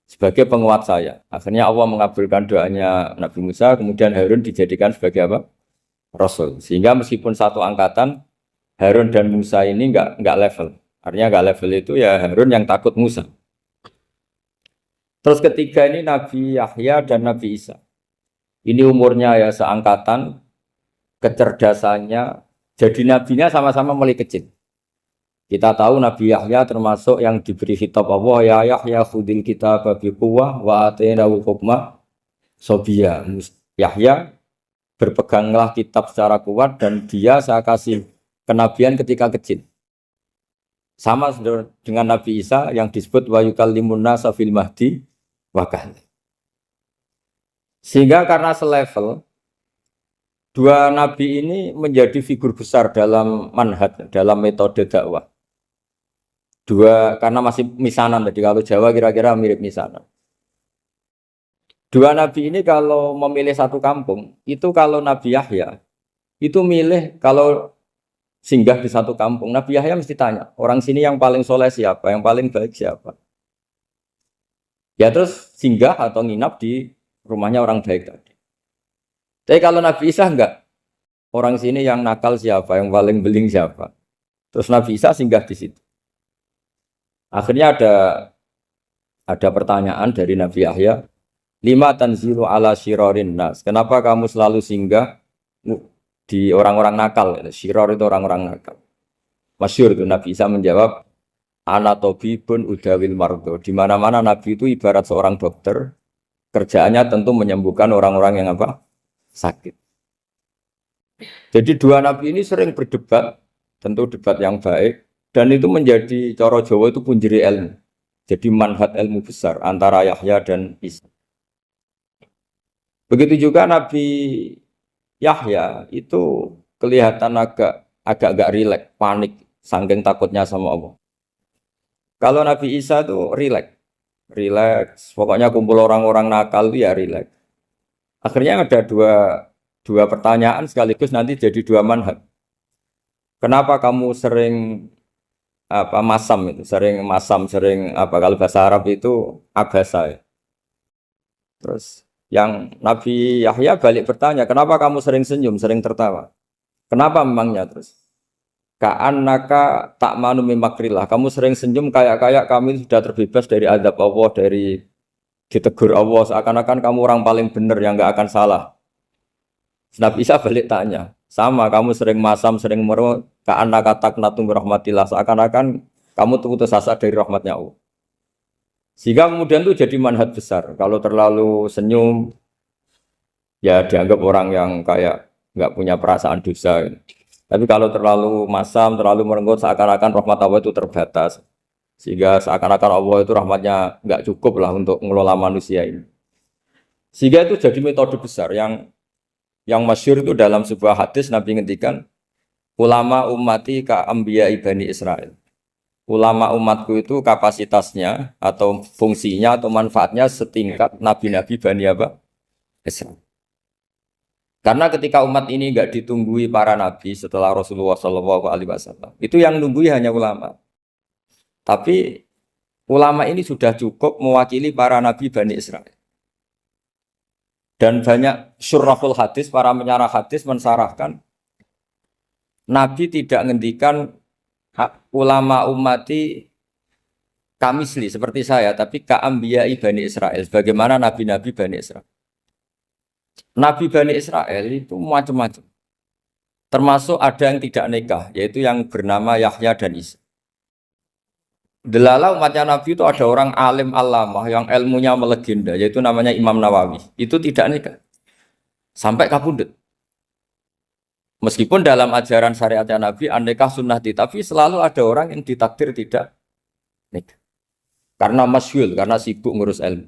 Speaker 1: sebagai penguat saya. Akhirnya Allah mengabulkan doanya Nabi Musa, kemudian Harun dijadikan sebagai apa? Rasul. Sehingga meskipun satu angkatan, Harun dan Musa ini enggak level. Artinya enggak level itu ya Harun yang takut Musa. Terus ketiga ini Nabi Yahya dan Nabi Isa. Ini umurnya ya seangkatan, kecerdasannya, jadi nabinya sama-sama mulai kecil. Kita tahu Nabi Yahya termasuk yang diberi khitab Allah, ya Yahya khudil kitab biquwwah wa atainahu hukma sobiyya. Yahya berpeganglah kitab secara kuat dan dia saya kasih kenabian ketika kecil. Sama dengan Nabi Isa yang disebut wa yukallimun nasa fil mahdi wa kahla. Sehingga karena selevel dua nabi ini menjadi figur besar dalam manhaj, dalam metode dakwah. Dua karena masih misanan tadi, kalau Jawa kira-kira mirip misanan. Dua nabi ini kalau memilih satu kampung, itu kalau Nabi Yahya itu milih kalau singgah di satu kampung, Nabi Yahya mesti tanya, orang sini yang paling soleh siapa, yang paling baik siapa. Ya terus singgah atau nginap di rumahnya orang baik tadi. Tapi kalau Nabi Isa enggak, orang sini yang nakal siapa, yang paling beling siapa. Terus Nabi Isa singgah di situ. Akhirnya ada pertanyaan dari Nabi Yahya, lima tanzilu ala syirarin nas. Kenapa kamu selalu singgah di orang-orang nakal? Syiror itu orang-orang nakal. Masyhur itu Nabi Isa menjawab, ana tabibun udawil mardo. Di mana-mana Nabi itu ibarat seorang dokter, kerjaannya tentu menyembuhkan orang-orang yang apa? Sakit. Jadi dua nabi ini sering berdebat, tentu debat yang baik, dan itu menjadi cara Jawa itu punjeri ilmu. Jadi manhaj ilmu besar antara Yahya dan Isa. Begitu juga Nabi Yahya itu kelihatan agak rileks, panik, saking takutnya sama Allah. Kalau Nabi Isa itu rileks, pokoknya kumpul orang-orang nakal itu ya rileks. Akhirnya ada dua pertanyaan sekaligus nanti jadi dua manhaj. Kenapa kamu sering sering kalau bahasa Arab itu abasa ya. Terus yang Nabi Yahya balik bertanya, kenapa kamu sering senyum, sering tertawa? Kenapa memangnya terus? Ka'annaka ta'manu mimakrillah. Kamu sering senyum kayak kami sudah terbebas dari azab Allah, dari ditegur Allah, seakan-akan kamu orang paling benar yang enggak akan salah. Nabi Isa balik tanya, sama kamu sering masam, sering meru, ka'annaka taqnatu min rahmatillah, seakan-akan kamu putus asa dari rahmatnya Allah. Sehingga kemudian itu jadi manhaj besar. Kalau terlalu senyum, ya dianggap orang yang kayak nggak punya perasaan dosa. Tapi kalau terlalu masam, terlalu merenggut, seakan-akan rahmat Allah itu terbatas. Sehingga seakan-akan Allah itu rahmatnya nggak cukup lah untuk mengelola manusia ini. Sehingga itu jadi metode besar yang masyhur itu dalam sebuah hadis Nabi ngendikan, ulama ummati ka anbiya Bani Israil. Ulama umatku itu kapasitasnya atau fungsinya atau manfaatnya setingkat nabi-nabi Bani Israil. Karena ketika umat ini enggak ditunggui para nabi setelah Rasulullah SAW, itu yang nunggui hanya ulama. Tapi ulama ini sudah cukup mewakili para nabi Bani Israil. Dan banyak syurahul hadis, para menyarah hadis mensarahkan, Nabi tidak ngendikan ulama ummati kamisli seperti saya, tapi ka'ambiyai Bani Israel, bagaimana nabi-nabi Bani Israel. Nabi Bani Israel itu macam-macam. Termasuk ada yang tidak nikah, yaitu yang bernama Yahya dan Isa. Delala umatnya Nabi itu ada orang alim alamah yang ilmunya melegenda, yaitu namanya Imam Nawawi. Itu tidak nikah. Sampai kabudut. Meskipun dalam ajaran syariatnya Nabi, an-nikah sunnati, tapi selalu ada orang yang ditakdir tidak nikah. Karena masyhul, karena sibuk ngurus ilmu.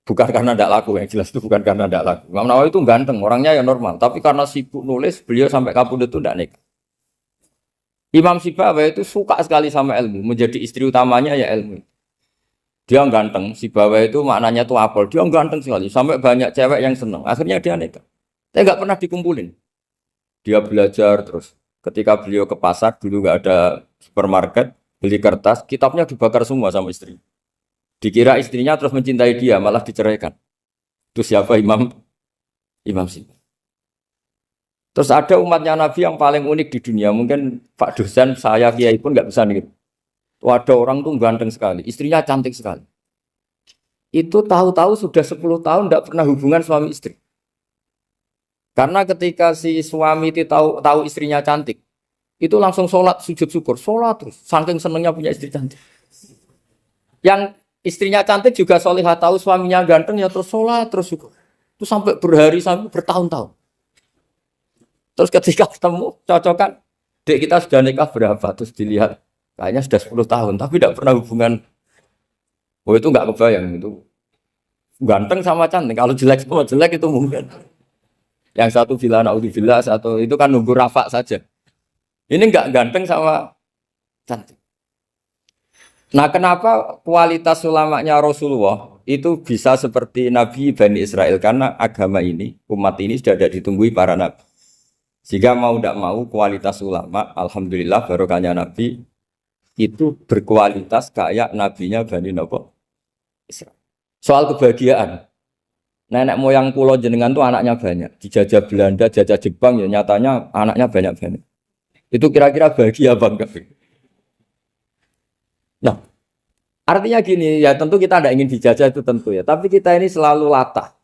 Speaker 1: Bukan karena tidak laku, yang jelas itu bukan karena tidak laku. Imam Nawawi itu ganteng, orangnya ya normal. Tapi karena sibuk nulis, beliau sampai kabudut itu tidak nikah. Imam Sibawayh itu suka sekali sama ilmu, menjadi istri utamanya ya ilmu. Dia ganteng, Sibawayh itu maknanya tuh apel, dia ganteng sekali, sampai banyak cewek yang senang. Akhirnya dia nikah. Saya nggak pernah dikumpulin. Dia belajar terus. Ketika beliau ke pasar, dulu nggak ada supermarket, beli kertas, kitabnya dibakar semua sama istri. Dikira istrinya terus mencintai dia, malah diceraikan. Itu siapa Imam Sibawayh. Terus ada umatnya Nabi yang paling unik di dunia. Mungkin Pak dosen, saya kiai pun nggak bisa nih. Ada orang tuh ganteng sekali, istrinya cantik sekali. Itu tahu-tahu sudah 10 tahun tidak pernah hubungan suami istri. Karena ketika si suami itu tahu istrinya cantik, itu langsung sholat sujud syukur, sholat terus. Saking senengnya punya istri cantik. Yang istrinya cantik juga solihah, tahu suaminya ganteng ya terus sholat terus syukur. Itu sampai berhari sampai bertahun-tahun. Terus ketika ketemu, cocokan, dek kita sudah nikah berapa? Terus dilihat, kayaknya sudah 10 tahun, tapi tidak pernah hubungan. Oh itu nggak kebayang, itu ganteng sama cantik. Kalau jelek sama jelek itu mungkin. Yang satu villa, naudzubillah, satu itu kan nunggu rafa saja. Ini nggak ganteng sama cantik. Nah kenapa kualitas ulamanya Rasulullah itu bisa seperti Nabi Bani Israel? Karena agama ini, umat ini sudah ada ditunggui para nabi. Jika mau tidak mau kualitas ulama, alhamdulillah barokahnya Nabi itu berkualitas kayak nabinya Bani Israel. Soal kebahagiaan, nenek moyang pulau jenengan tuh anaknya banyak, dijajah Belanda, jajah Jepang ya nyatanya anaknya banyak. Itu kira-kira bahagia apa enggak? Nah, artinya gini ya tentu kita tidak ingin dijajah itu tentu ya, tapi kita ini selalu latah.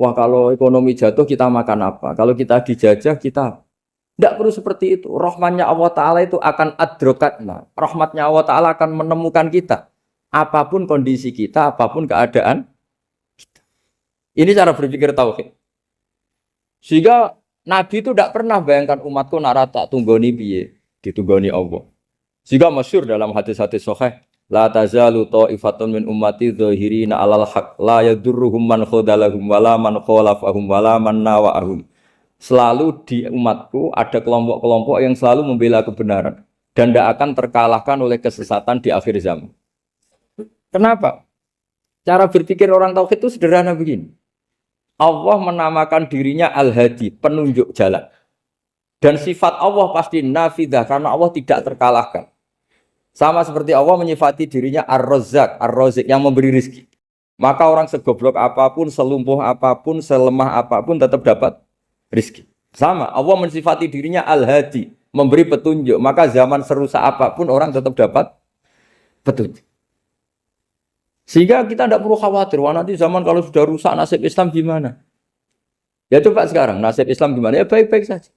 Speaker 1: Wah kalau ekonomi jatuh kita makan apa? Kalau kita dijajah kita tidak perlu seperti itu. Rahmatnya Allah Ta'ala itu akan adrokatna. Rahmatnya Allah Ta'ala akan menemukan kita. Apapun kondisi kita, apapun keadaan kita. Ini cara berpikir tauhid. Sehingga Nabi itu tidak pernah bayangkan umatku narata tunggoni piye, ditunggoni Allah. Sehingga masyhur dalam hadis-hadis sahih, la tazalu ta'ifatun min ummati dzahirina 'alal haq la yadurruhum man khadalahum wala man khalafahum wala man nawa'ahum. Selalu di umatku ada kelompok-kelompok yang selalu membela kebenaran dan tidak akan terkalahkan oleh kesesatan di akhir zaman. Kenapa? Cara berpikir orang tauhid itu sederhana begini. Allah menamakan dirinya Al-Hadi, penunjuk jalan. Dan sifat Allah pasti nafidah karena Allah tidak terkalahkan. Sama seperti Allah menyifati dirinya Ar-Razzaq, Ar-Razik yang memberi rizki. Maka orang segoblok apapun, selumpuh apapun, selemah apapun tetap dapat rizki. Sama, Allah mensifati dirinya Al-Hadi, memberi petunjuk. Maka zaman serusak apapun orang tetap dapat petunjuk. Sehingga kita tidak perlu khawatir, wah nanti zaman kalau sudah rusak nasib Islam gimana? Ya coba sekarang, nasib Islam gimana? Ya baik-baik saja.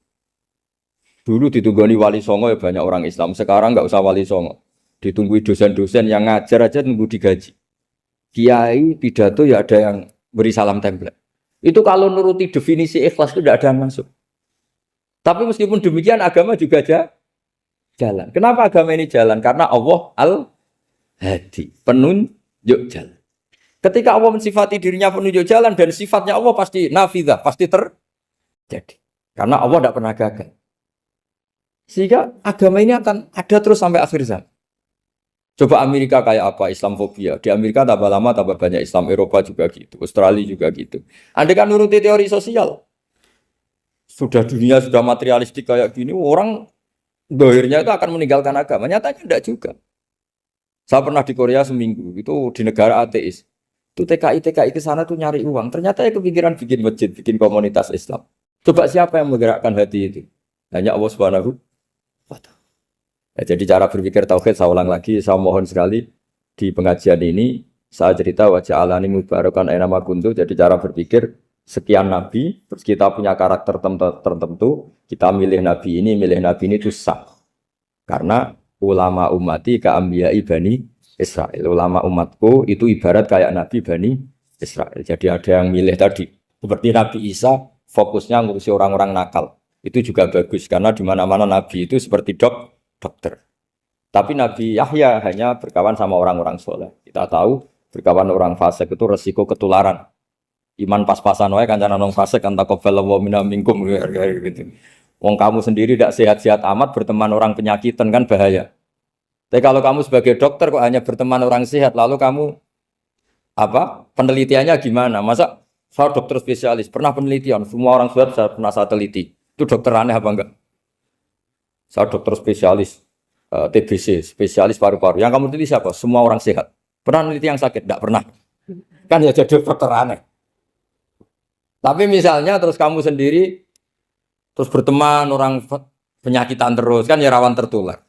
Speaker 1: Dulu ditunggoni wali songo ya banyak orang Islam. Sekarang nggak usah wali songo. Ditunggu dosen-dosen yang ngajar aja tunggu digaji. Kiai pidato ya ada yang beri salam template. Itu kalau nuruti definisi ikhlas itu tidak ada yang masuk. Tapi meskipun demikian agama juga jalan. Kenapa agama ini jalan? Karena Allah Al-Hadi, penunjuk jalan. Ketika Allah mensifati dirinya penunjuk jalan dan sifatnya Allah pasti nafidah, pasti terjadi. Karena Allah tidak pernah gagal. Sehingga agama ini akan ada terus sampai akhir zaman. Coba Amerika kayak apa? Islamofobia. Di Amerika tambah lama tambah banyak Islam. Eropa juga gitu. Australia juga gitu. Andai kan nuruti teori sosial. Sudah dunia sudah materialistik kayak gini. Orang dohirnya itu akan meninggalkan agama. Nyatanya tidak juga. Saya pernah di Korea seminggu. Itu di negara ateis. Itu TKI ke sana tuh nyari uang. Ternyata ya kepikiran bikin masjid, bikin komunitas Islam. Coba siapa yang menggerakkan hati itu? Hanya Allah Subhanahu wa Ta'ala. Ya, jadi cara berpikir tauhid saya ulang lagi, saya mohon sekali di pengajian ini saya cerita wajah alani mubarakan aina ma kuntu. Jadi cara berpikir sekian nabi, terus kita punya karakter tertentu, kita milih nabi ini itu sah. Karena ulama ummati ka'ambiyai Bani Israel. Ulama umatku itu ibarat kayak nabi Bani Israel. Jadi ada yang milih tadi. Seperti Nabi Isa fokusnya ngurusi orang-orang nakal. Itu juga bagus karena di mana-mana nabi itu seperti dokter. Tapi Nabi Yahya hanya berkawan sama orang-orang soleh. Kita tahu berkawan orang fasik itu resiko ketularan. Iman pas-pasan wae kancanan wong fasik kan taqabbalallahu minna minkum gitu. Wong kamu sendiri tidak sehat-sehat amat berteman orang penyakitan kan bahaya. Tapi kalau kamu sebagai dokter kok hanya berteman orang sehat lalu kamu penelitiannya gimana? Masa saya dokter spesialis, pernah penelitian, semua orang sehat saya pernah saya teliti. Itu dokter aneh apa enggak? Saya dokter spesialis TBC, spesialis paru-paru. Yang kamu teliti siapa? Semua orang sehat. Pernah meneliti yang sakit? Enggak pernah. Kan ya jadi dokter aneh. Tapi misalnya terus kamu sendiri terus berteman orang penyakitan terus kan ya rawan tertular.